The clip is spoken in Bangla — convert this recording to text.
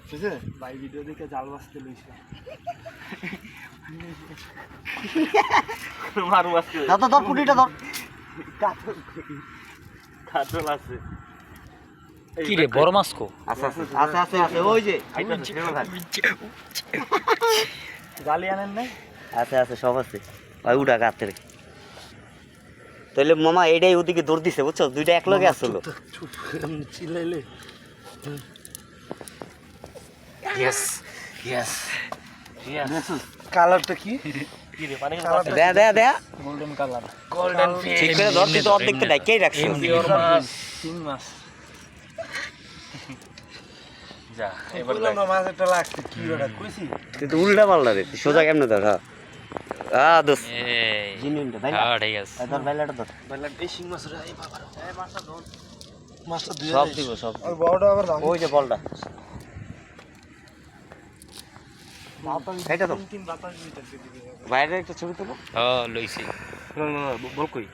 বুঝছে ভাই ভিডিও দেখে জাল বাঁচতে লইছে মারু বাঁচতে ধর পুটিটা ধর কাতল আছে কি রে বড় মাছ কো? আছে ওই যে জালি আনেন নাই আছে সব আছে ভাই উড়া গাতের তাহলে মামা এইটাই ওদিকে দৌড় দিছে বুঝছো দুইটা এক লগে আসলো চিলাইলে ইয়েস ইয়েস কালারটা কি কি রে পানি দে গোল্ডেন কালার গোল্ডেন ঠিক করে ধরতে তো অর্ধেকটা ডাইকেই রাখছো পিওর মাছ তিন মাস যা এবার বললাম না মাছ একটা লাগছে কি ওটা কইছি তুই তো উল্টা পাল্টা রে সোজা কেমনে ধর দোস এই জিনুইনটা ভাই হ্যাঁ ঠিক আছে ধর ভাইলাটা ধর বললাম এই শিং মাছ রে এই বাবা এই মাছটা ধর মাছটা দুই সব দিব সব আর বড়টা আবার দাও ওই যে বলটা বাতাস এইটা তো তিন বাতাস দিতেছে দিবে বাইরে একটা ছবি তুলো হ্যাঁ লইছি না বল কই